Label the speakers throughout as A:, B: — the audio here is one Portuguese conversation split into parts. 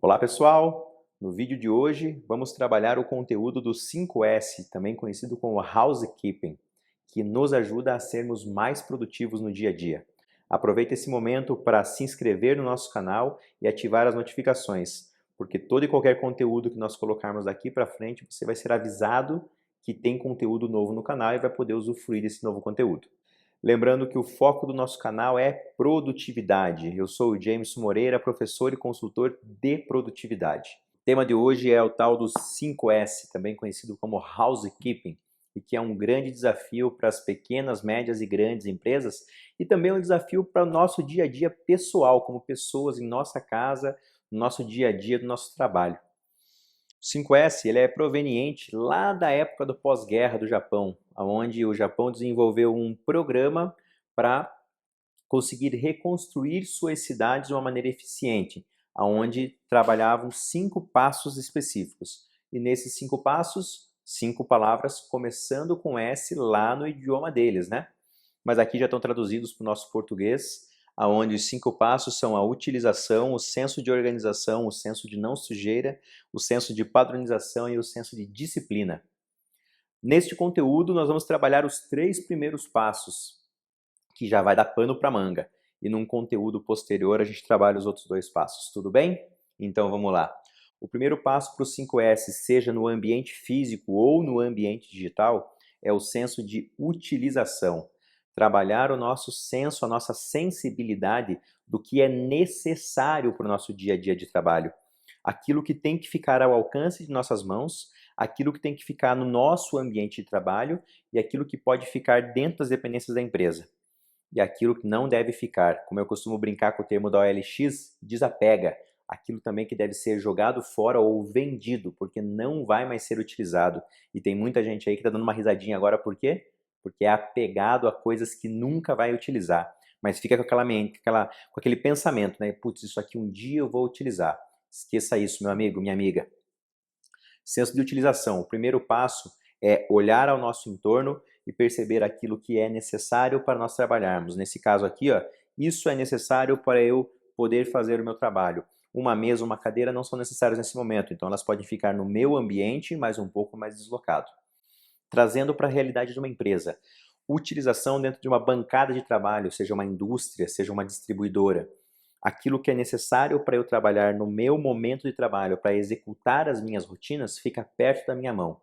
A: Olá pessoal! No vídeo de hoje vamos trabalhar o conteúdo do 5S, também conhecido como Housekeeping, que nos ajuda a sermos mais produtivos no dia a dia. Aproveite esse momento para se inscrever no nosso canal e ativar as notificações, porque todo e qualquer conteúdo que nós colocarmos daqui para frente, você vai ser avisado que tem conteúdo novo no canal e vai poder usufruir desse novo conteúdo. Lembrando que o foco do nosso canal é produtividade. Eu sou o James Moreira, professor e consultor de produtividade. O tema de hoje é o tal dos 5S, também conhecido como Housekeeping, e que é um grande desafio para as pequenas, médias e grandes empresas e também um desafio para o nosso dia a dia pessoal, como pessoas em nossa casa, no nosso dia a dia do nosso trabalho. O 5S ele é proveniente lá da época do pós-guerra do Japão, onde o Japão desenvolveu um programa para conseguir reconstruir suas cidades de uma maneira eficiente, onde trabalhavam 5 passos específicos. E nesses 5 passos, 5 palavras começando com S lá no idioma deles, né? Mas aqui já estão traduzidos para o nosso português, aonde os 5 passos são a utilização, o senso de organização, o senso de não sujeira, o senso de padronização e o senso de disciplina. Neste conteúdo, nós vamos trabalhar os 3 primeiros passos, que já vai dar pano para manga. E num conteúdo posterior, a gente trabalha os outros 2 passos, tudo bem? Então vamos lá. O primeiro passo para o 5S, seja no ambiente físico ou no ambiente digital, é o senso de utilização. Trabalhar o nosso senso, a nossa sensibilidade do que é necessário para o nosso dia a dia de trabalho. Aquilo que tem que ficar ao alcance de nossas mãos, aquilo que tem que ficar no nosso ambiente de trabalho e aquilo que pode ficar dentro das dependências da empresa. E aquilo que não deve ficar, como eu costumo brincar com o termo da OLX, desapega. Aquilo também que deve ser jogado fora ou vendido, porque não vai mais ser utilizado. E tem muita gente aí que está dando uma risadinha agora, por quê? Porque é apegado a coisas que nunca vai utilizar. Mas fica com aquela mente, com aquele pensamento, né? Putz, isso aqui um dia eu vou utilizar. Esqueça isso, meu amigo, minha amiga. Senso de utilização. O primeiro passo é olhar ao nosso entorno e perceber aquilo que é necessário para nós trabalharmos. Nesse caso aqui, ó, isso é necessário para eu poder fazer o meu trabalho. Uma mesa, uma cadeira não são necessárias nesse momento, então elas podem ficar no meu ambiente, mas um pouco mais deslocado. Trazendo para a realidade de uma empresa. Utilização dentro de uma bancada de trabalho, seja uma indústria, seja uma distribuidora. Aquilo que é necessário para eu trabalhar no meu momento de trabalho, para executar as minhas rotinas, fica perto da minha mão.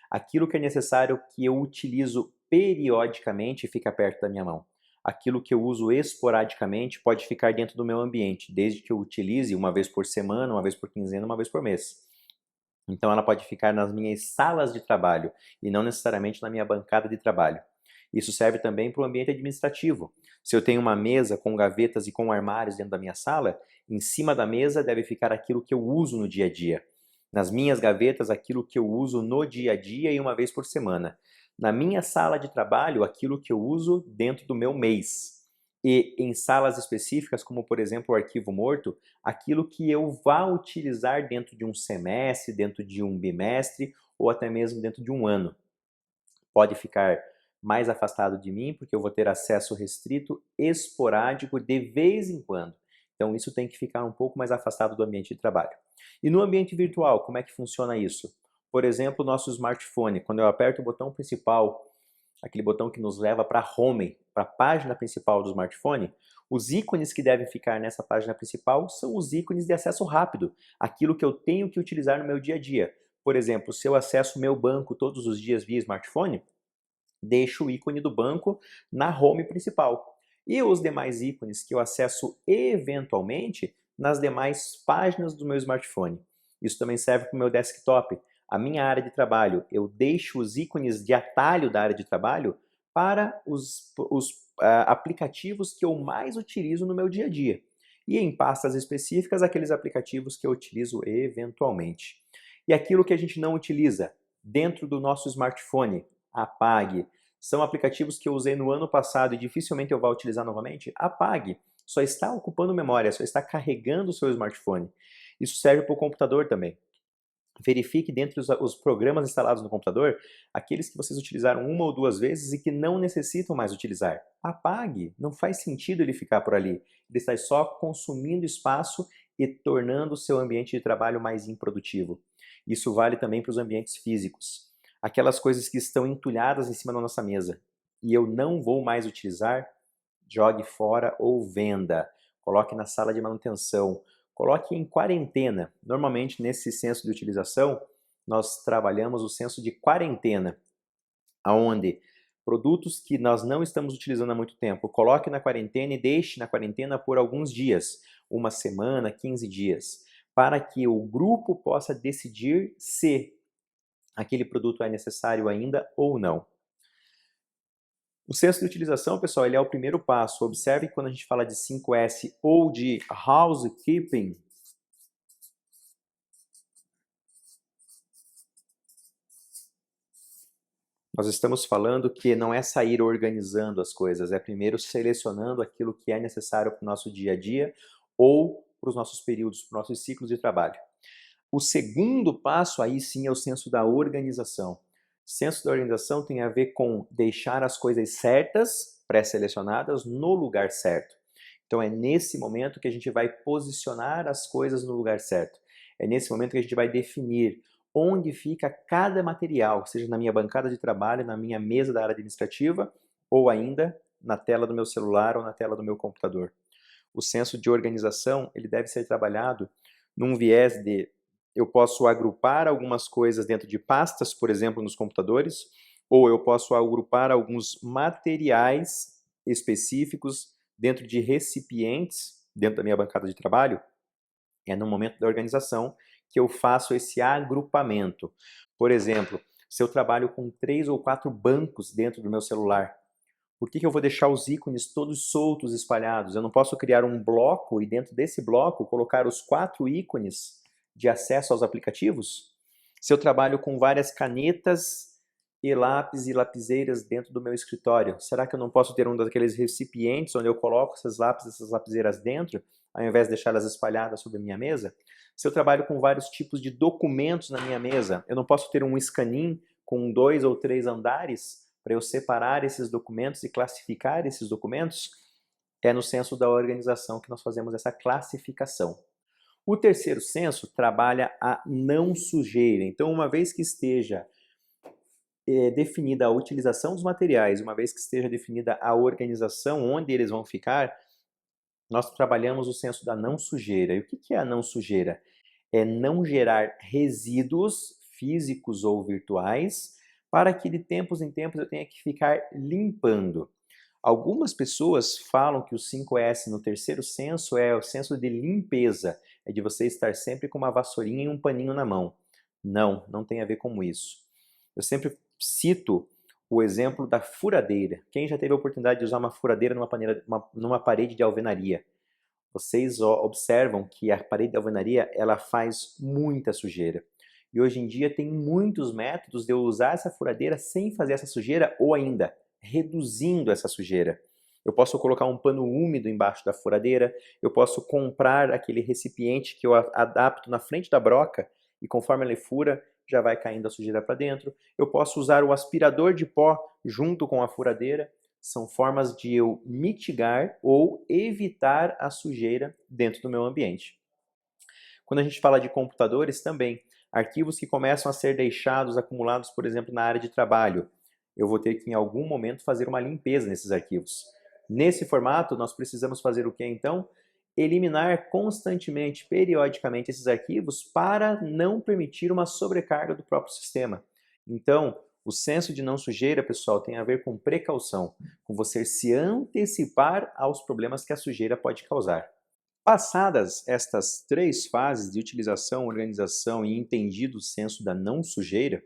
A: Aquilo que é necessário que eu utilizo periodicamente fica perto da minha mão. Aquilo que eu uso esporadicamente pode ficar dentro do meu ambiente, desde que eu utilize uma vez por semana, uma vez por quinzena, uma vez por mês. Então ela pode ficar nas minhas salas de trabalho e não necessariamente na minha bancada de trabalho. Isso serve também para o ambiente administrativo. Se eu tenho uma mesa com gavetas e com armários dentro da minha sala, em cima da mesa deve ficar aquilo que eu uso no dia a dia. Nas minhas gavetas, aquilo que eu uso no dia a dia e uma vez por semana. Na minha sala de trabalho, aquilo que eu uso dentro do meu mês. E em salas específicas, como por exemplo o arquivo morto, aquilo que eu vá utilizar dentro de um semestre, dentro de um bimestre ou até mesmo dentro de um ano. Pode ficar mais afastado de mim, porque eu vou ter acesso restrito, esporádico, de vez em quando. Então isso tem que ficar um pouco mais afastado do ambiente de trabalho. E no ambiente virtual, como é que funciona isso? Por exemplo, o nosso smartphone, quando eu aperto o botão principal, aquele botão que nos leva para a home, para a página principal do smartphone, os ícones que devem ficar nessa página principal são os ícones de acesso rápido, aquilo que eu tenho que utilizar no meu dia a dia. Por exemplo, se eu acesso o meu banco todos os dias via smartphone, deixo o ícone do banco na home principal. E os demais ícones que eu acesso eventualmente nas demais páginas do meu smartphone. Isso também serve para o meu desktop. A minha área de trabalho, eu deixo os ícones de atalho da área de trabalho para os aplicativos que eu mais utilizo no meu dia a dia. E em pastas específicas, aqueles aplicativos que eu utilizo eventualmente. E aquilo que a gente não utiliza dentro do nosso smartphone, apague. São aplicativos que eu usei no ano passado e dificilmente eu vou utilizar novamente? Apague. Só está ocupando memória, só está carregando o seu smartphone. Isso serve para o computador também. Verifique dentre os programas instalados no computador aqueles que vocês utilizaram uma ou duas vezes e que não necessitam mais utilizar. Apague, não faz sentido ele ficar por ali. Ele está só consumindo espaço e tornando o seu ambiente de trabalho mais improdutivo. Isso vale também para os ambientes físicos. Aquelas coisas que estão entulhadas em cima da nossa mesa e eu não vou mais utilizar, jogue fora ou venda. Coloque na sala de manutenção. Coloque em quarentena. Normalmente, nesse senso de utilização, nós trabalhamos o senso de quarentena, onde produtos que nós não estamos utilizando há muito tempo, coloque na quarentena e deixe na quarentena por alguns dias, uma semana, 15 dias, para que o grupo possa decidir se aquele produto é necessário ainda ou não. O senso de utilização, pessoal, ele é o primeiro passo. Observe que quando a gente fala de 5S ou de housekeeping, nós estamos falando que não é sair organizando as coisas, é primeiro selecionando aquilo que é necessário para o nosso dia a dia ou para os nossos períodos, para os nossos ciclos de trabalho. O segundo passo aí sim é o senso da organização. O senso da organização tem a ver com deixar as coisas certas, pré-selecionadas, no lugar certo. Então é nesse momento que a gente vai posicionar as coisas no lugar certo. É nesse momento que a gente vai definir onde fica cada material, seja na minha bancada de trabalho, na minha mesa da área administrativa, ou ainda na tela do meu celular ou na tela do meu computador. O senso de organização, ele deve ser trabalhado num viés de eu posso agrupar algumas coisas dentro de pastas, por exemplo, nos computadores, ou eu posso agrupar alguns materiais específicos dentro de recipientes, dentro da minha bancada de trabalho. É no momento da organização que eu faço esse agrupamento. Por exemplo, se eu trabalho com 3 ou 4 bancos dentro do meu celular, por que eu vou deixar os ícones todos soltos, espalhados? Eu não posso criar um bloco e dentro desse bloco colocar os 4 ícones de acesso aos aplicativos? Se eu trabalho com várias canetas e lápis e lapiseiras dentro do meu escritório, será que eu não posso ter um daqueles recipientes onde eu coloco essas lápis, essas lapiseiras dentro, ao invés de deixá-las espalhadas sobre a minha mesa? Se eu trabalho com vários tipos de documentos na minha mesa, eu não posso ter um scanin com 2 ou 3 andares para eu separar esses documentos e classificar esses documentos? É no senso da organização que nós fazemos essa classificação. O terceiro senso trabalha a não sujeira. Então, uma vez que esteja definida a utilização dos materiais, uma vez que esteja definida a organização onde eles vão ficar, nós trabalhamos o senso da não sujeira. E o que é a não sujeira? É não gerar resíduos físicos ou virtuais para que de tempos em tempos eu tenha que ficar limpando. Algumas pessoas falam que o 5S no terceiro senso é o senso de limpeza, é de você estar sempre com uma vassourinha e um paninho na mão. Não, não tem a ver com isso. Eu sempre cito o exemplo da furadeira. Quem já teve a oportunidade de usar uma furadeira numa parede de alvenaria? Vocês observam que a parede de alvenaria ela faz muita sujeira. E hoje em dia tem muitos métodos de eu usar essa furadeira sem fazer essa sujeira ou ainda reduzindo essa sujeira. Eu posso colocar um pano úmido embaixo da furadeira, eu posso comprar aquele recipiente que eu adapto na frente da broca e conforme ele fura, já vai caindo a sujeira para dentro. Eu posso usar o aspirador de pó junto com a furadeira. São formas de eu mitigar ou evitar a sujeira dentro do meu ambiente. Quando a gente fala de computadores também, arquivos que começam a ser deixados acumulados, por exemplo, na área de trabalho, eu vou ter que em algum momento fazer uma limpeza nesses arquivos. Nesse formato, nós precisamos fazer o que então? Eliminar constantemente, periodicamente esses arquivos para não permitir uma sobrecarga do próprio sistema. Então, o senso de não sujeira, pessoal, tem a ver com precaução, com você se antecipar aos problemas que a sujeira pode causar. Passadas estas 3 fases de utilização, organização e entendido o senso da não sujeira,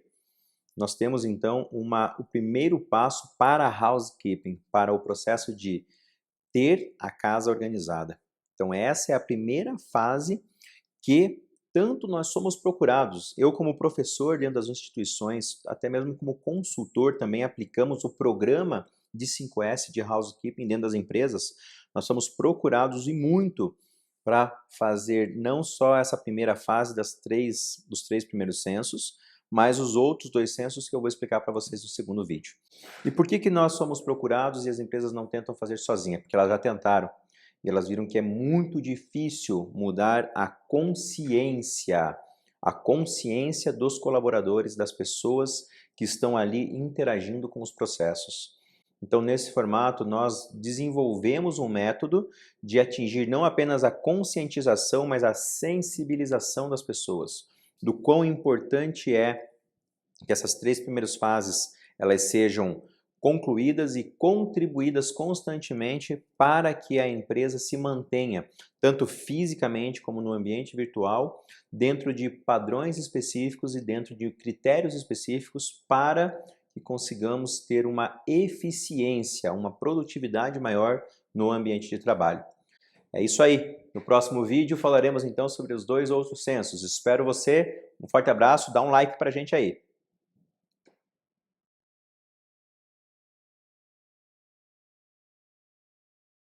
A: nós temos então o primeiro passo para a housekeeping, para o processo de ter a casa organizada. Então essa é a primeira fase que tanto nós somos procurados, eu como professor dentro das instituições, até mesmo como consultor também aplicamos o programa de 5S de housekeeping dentro das empresas, nós somos procurados e muito para fazer não só essa primeira fase dos 3 primeiros censos, mas os outros 2 censos que eu vou explicar para vocês no segundo vídeo. E por que nós somos procurados e as empresas não tentam fazer sozinhas? Porque elas já tentaram. e elas viram que é muito difícil mudar a consciência dos colaboradores, das pessoas que estão ali interagindo com os processos. Então, nesse formato, nós desenvolvemos um método de atingir não apenas a conscientização, mas a sensibilização das pessoas, do quão importante é que essas 3 primeiras fases elas sejam concluídas e contribuídas constantemente para que a empresa se mantenha, tanto fisicamente como no ambiente virtual, dentro de padrões específicos e dentro de critérios específicos para que consigamos ter uma eficiência, uma produtividade maior no ambiente de trabalho. É isso aí. No próximo vídeo falaremos então sobre os 2 outros sensos. Espero você. Um forte abraço, dá um like pra gente aí.